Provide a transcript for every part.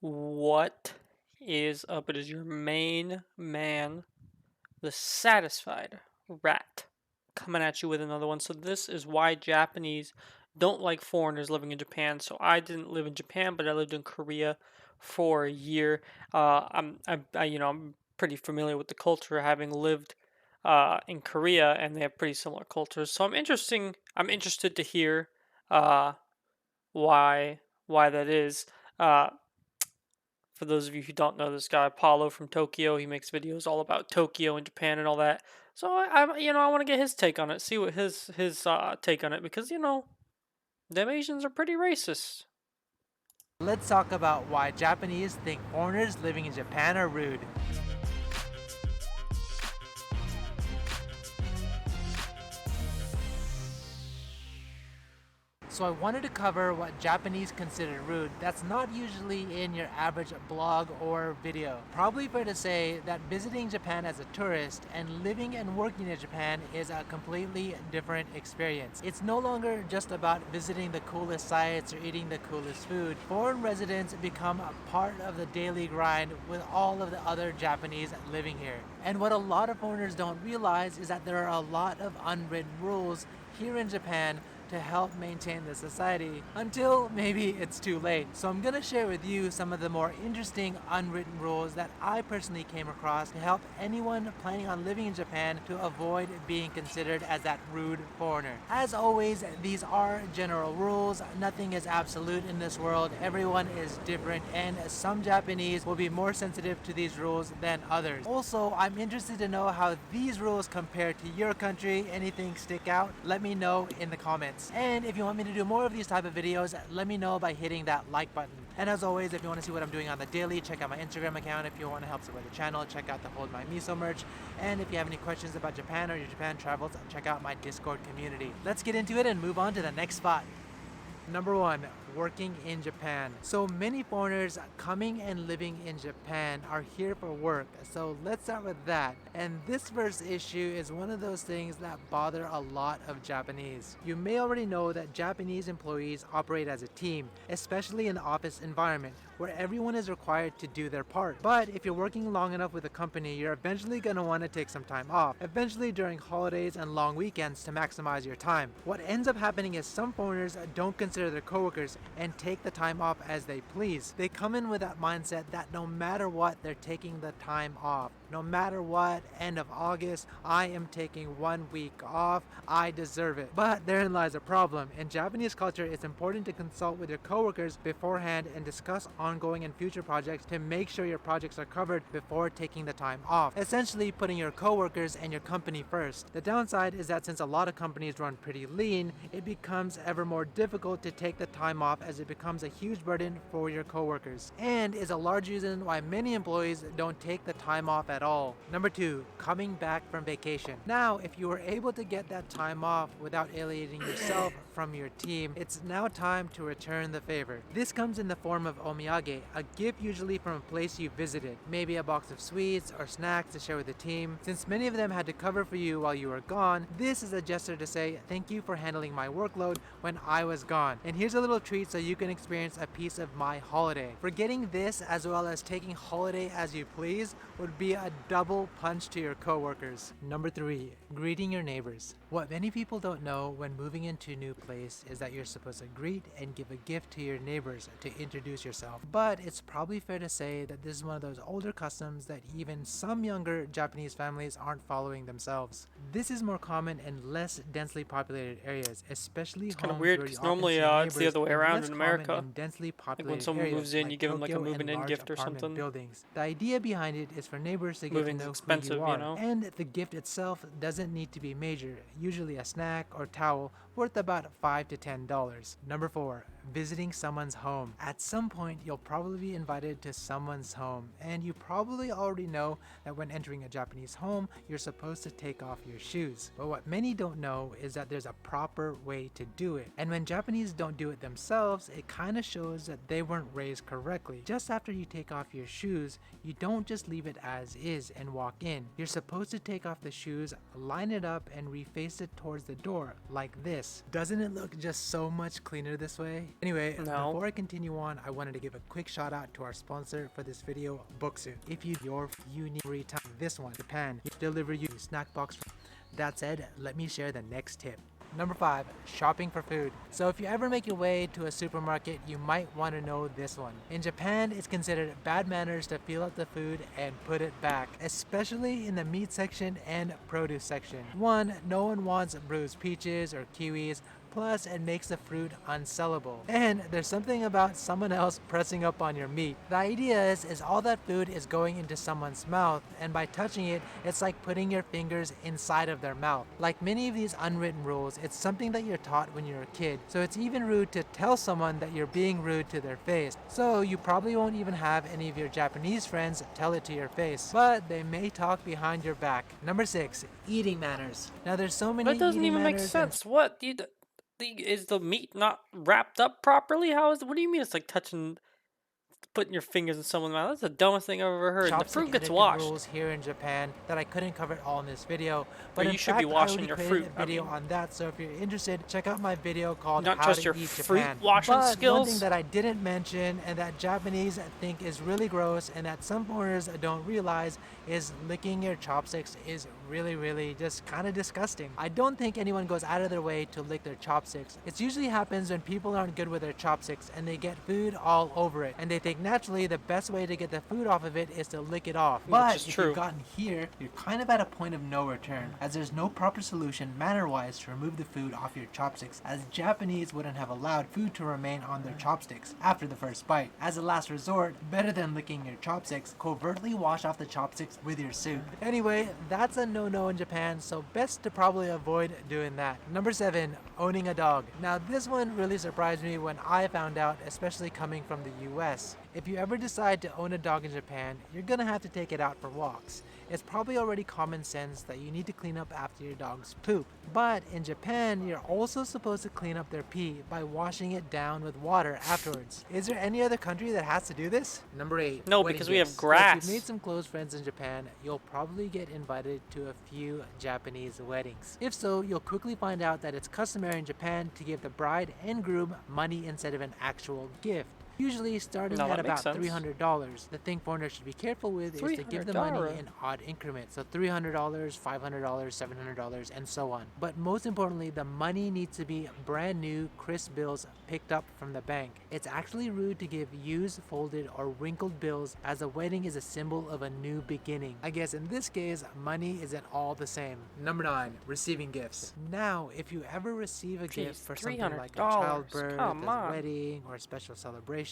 What is up? It is your main man, the Satisfied Rat, coming at you with another one. So this is why Japanese don't like foreigners living in Japan. So I didn't live in Japan, but I lived in Korea for a year. I'm pretty familiar with the culture, having lived in Korea, and they have pretty similar cultures. So I'm interested to hear uh, why that is. Uh, for those of you who don't know this guy, Paulo from Tokyo, he makes videos all about Tokyo and Japan and all that. So I want to get his take on it, see what his take on it, because them Asians are pretty racist. Let's talk about why Japanese think foreigners living in Japan are rude. So I wanted to cover what Japanese consider rude that's not usually in your average blog or video. Probably fair to say that visiting Japan as a tourist and living and working in Japan is a completely different experience. It's no longer just about visiting the coolest sites or eating the coolest food. Foreign residents become a part of the daily grind with all of the other Japanese living here. And what a lot of foreigners don't realize is that there are a lot of unwritten rules here in Japan to help maintain the society until maybe it's too late. So I'm gonna share with you some of the more interesting unwritten rules that I personally came across to help anyone planning on living in Japan to avoid being considered as that rude foreigner. As always, these are general rules. Nothing is absolute in this world. Everyone is different, and some Japanese will be more sensitive to these rules than others. Also, I'm interested to know how these rules compare to your country. Anything stick out? Let me know in the comments. And if you want me to do more of these type of videos, let me know by hitting that like button. And as always, if you want to see what I'm doing on the daily, check out my Instagram account. If you want to help support the channel, check out the Hold My Miso merch. And if you have any questions about Japan or your Japan travels, check out my Discord community. Let's get into it and move on to the next spot. Number one, working in Japan. So many foreigners coming and living in Japan are here for work. So let's start with that. And this first issue is one of those things that bother a lot of Japanese. You may already know that Japanese employees operate as a team, especially in the office environment, where everyone is required to do their part. But if you're working long enough with a company, you're eventually going to want to take some time off, eventually during holidays and long weekends to maximize your time. What ends up happening is some foreigners don't consider their coworkers and take the time off as they please. They come in with that mindset that no matter what, they're taking the time off. No matter what, end of August, I am taking 1 week off. I deserve it. But therein lies a problem. In Japanese culture, it's important to consult with your coworkers beforehand and discuss ongoing and future projects to make sure your projects are covered before taking the time off. Essentially, putting your coworkers and your company first. The downside is that since a lot of companies run pretty lean, it becomes ever more difficult to take the time off as it becomes a huge burden for your coworkers, and is a large reason why many employees don't take the time off at all. Number two, coming back from vacation. Now, if you were able to get that time off without alienating yourself from your team, it's now time to return the favor. This comes in the form of omiyage, a gift usually from a place you visited, maybe a box of sweets or snacks to share with the team. Since many of them had to cover for you while you were gone, this is a gesture to say thank you for handling my workload when I was gone. And here's a little treat so you can experience a piece of my holiday. Forgetting this as well as taking holiday as you please would be a double punch to your coworkers. Number three, greeting your neighbors. What many people don't know when moving into a new place is that you're supposed to greet and give a gift to your neighbors to introduce yourself. But it's probably fair to say that this is one of those older customs that even some younger Japanese families aren't following themselves. This is more common in less densely populated areas, especially It's kind of homes weird where you because often normally see your it's the neighbors, other way and around less in common America. in densely Like when populated someone areas moves in, you like give them like a Tokyo moving and in large gift or apartment something. buildings. The idea behind it is for neighbors to get to Moving's know who you expensive, are, and the gift itself doesn't need to be major, usually a snack or towel worth about $5 to $10. Number four, visiting someone's home. At some point, you'll probably be invited to someone's home, and you probably already know that when entering a Japanese home, you're supposed to take off your shoes. But what many don't know is that there's a proper way to do it. And when Japanese don't do it themselves, it kind of shows that they weren't raised correctly. Just after you take off your shoes, you don't just leave it as is. is and walk in. You're supposed to take off the shoes, line it up, and reface it towards the door, like this. Doesn't it look just so much cleaner this way? Anyway, No. before I continue on, I wanted to give a quick shout out to our sponsor for this video, Booksu. If you need free time, this one, Japan, deliver you snack box. That said, let me share the next tip. Number 5, shopping for food. So if you ever make your way to a supermarket, you might want to know this one. In Japan, it's considered bad manners to fill up the food and put it back, especially in the meat section and produce section. 1, no one wants bruised peaches or kiwis. Plus, it makes the fruit unsellable. And there's something about someone else pressing up on your meat. The idea is all that food is going into someone's mouth, and by touching it, it's like putting your fingers inside of their mouth. Like many of these unwritten rules, it's something that you're taught when you're a kid. So it's even rude to tell someone that you're being rude to their face. So you probably won't even have any of your Japanese friends tell it to your face, but they may talk behind your back. Number 6, eating manners. Now there's so many That doesn't eating even make manners and sense. What? Is the meat not wrapped up properly? How is? What do you mean it's like putting your fingers in someone's mouth? That's the dumbest thing I've ever heard. The chopstick fruit gets etiquette washed. rules here in Japan that I couldn't cover it all in this video, but you in should fact be I washing already your created fruit. a video on that, so if you're interested, check out my video called Not How just to your Eat fruit Japan. washing But one skills. thing that I didn't mention and that Japanese think is really gross and that some foreigners don't realize is licking your chopsticks is really just kind of disgusting. I don't think anyone goes out of their way to lick their chopsticks. It usually happens when people aren't good with their chopsticks and they get food all over it, and they think naturally the best way to get the food off of it is to lick it off. But is if true. you've gotten here, you're kind of at a point of no return, as there's no proper solution manner-wise to remove the food off your chopsticks, as Japanese wouldn't have allowed food to remain on their chopsticks after the first bite. As a last resort, better than licking your chopsticks, covertly wash off the chopsticks with your soup. Anyway, that's a no-no in Japan, so best to probably avoid doing that. Number 7, owning a dog. Now this one really surprised me when I found out, especially coming from the US. If you ever decide to own a dog in Japan, you're gonna have to take it out for walks. It's probably already common sense that you need to clean up after your dog's poop. But in Japan, you're also supposed to clean up their pee by washing it down with water afterwards. Is there any other country that has to do this? Number 8. No, wedding because we have gifts. grass. If you've made some close friends in Japan, you'll probably get invited to a few Japanese weddings. If so, you'll quickly find out that it's customary in Japan to give the bride and groom money instead of an actual gift. Usually starting No, at that makes about sense. $300. The thing foreigners should be careful with is to give the money $300. in odd increments. So $300, $500, $700, and so on. But most importantly, the money needs to be brand new, crisp bills picked up from the bank. It's actually rude to give used, folded, or wrinkled bills, as a wedding is a symbol of a new beginning. I guess in this case, money isn't all the same. Number 9, receiving gifts. Now, if you ever receive a gift Jeez, for something like a $300. childbirth, Come a on. wedding, or a special celebration,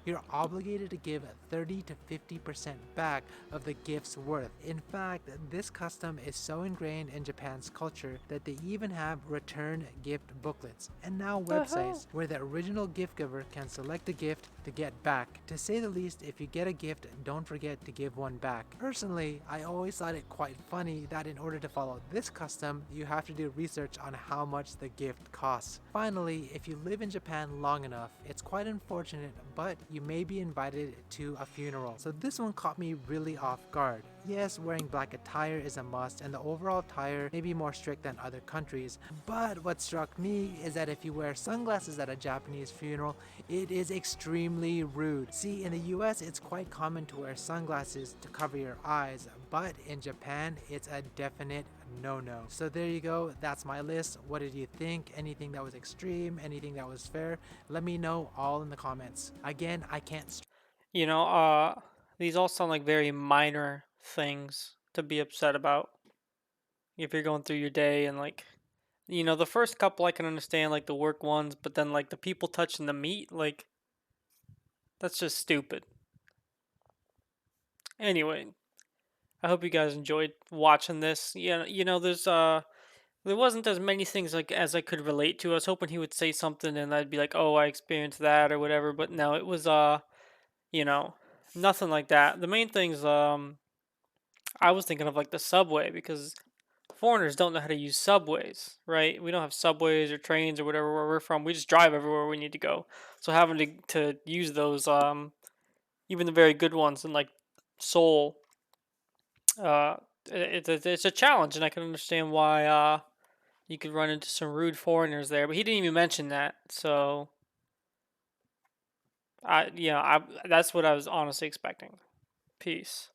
you're obligated to give 30 to 50% back of the gift's worth. In fact, this custom is so ingrained in Japan's culture that they even have return gift booklets and now The hell? websites where the original gift giver can select a gift to get back. To say the least, if you get a gift, don't forget to give one back. Personally, I always thought it quite funny that in order to follow this custom, you have to do research on how much the gift costs. Finally, if you live in Japan long enough, it's quite unfortunate, but you may be invited to a funeral. So this one caught me really off guard. Yes, wearing black attire is a must, and the overall attire may be more strict than other countries, but what struck me is that if you wear sunglasses at a Japanese funeral, it is extremely rude. See, in the US, it's quite common to wear sunglasses to cover your eyes, but in Japan, it's a definite no-no. So there you go, that's my list. What did you think? Anything that was extreme? Anything that was fair? Let me know all in the comments. Again, I can't These all sound like very minor things to be upset about. If you're going through your day and the first couple I can understand, like the work ones, but then like the people touching the meat, like that's just stupid. Anyway, I hope you guys enjoyed watching this. Yeah, there wasn't as many things like as I could relate to. I was hoping he would say something and I'd be like, "Oh, I experienced that" or whatever, but no, it was you know, nothing like that. The main things I was thinking of like the subway, because foreigners don't know how to use subways, right? We don't have subways or trains or whatever where we're from. We just drive everywhere we need to go. So having to use those even the very good ones in like Seoul Uh, it's a challenge, and I can understand why you could run into some rude foreigners there. But he didn't even mention that, so I that's what I was honestly expecting. Peace.